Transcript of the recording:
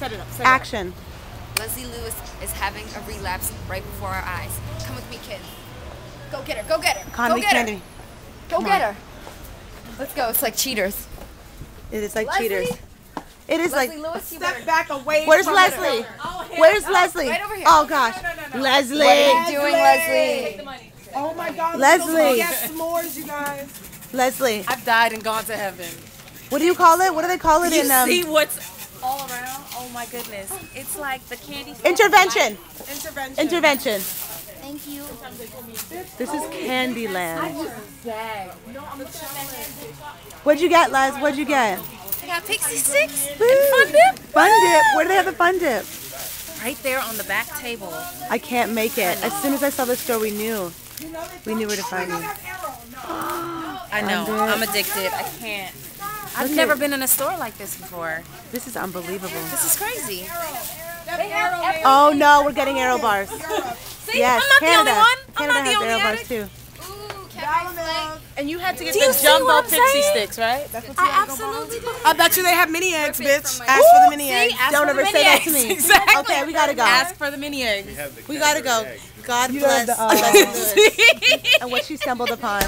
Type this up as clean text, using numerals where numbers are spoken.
Set it up. Action. Leslie Lewis is having a relapse right before our eyes. Come with me, kid. Go get her. Go get her. Conway go get Candy. her. Go get her. Let's go. It's like cheaters. It is like Leslie? cheaters. It is Leslie like. Lewis, you Step better. back away. Where's from Leslie? her. Where's Leslie? right over here. Oh gosh. Leslie. What are you doing, Leslie? Oh my God. Leslie. Get s'mores, you guys. Leslie. I've died and gone to heaven. What do you call it? What do they call it You in see what's all around? Oh my goodness. It's like the candy store. intervention? Intervention. Intervention. Thank you. This is Candyland. What'd you get, Les? What'd you get? I got pixie sticks. Woo. Fun dip. Fun dip. Where do they have the fun dip? Right there on the back table. I can't make it. As soon as I saw the store, we knew. We knew where to find you. I know. Fun dip. I'm addicted. I can't. I've Look never at- been in a store like this before. This is unbelievable. This is crazy. Oh no, we're getting Aero bars. See, Yes, I'm not Canada. the only one. I'm Canada not the has only Aero bars addict. too. Ooh, can And you had to get Do you the see jumbo what I'm pixie saying? sticks, right? I absolutely do. I bet you they have mini eggs, bitch. Ask for the mini eggs. Ask Don't for the ever say mini that eggs. to me. Exactly. Okay, we gotta go. Ask for the mini eggs. We gotta go. God You bless have the, Leslie Lewis and what she stumbled upon.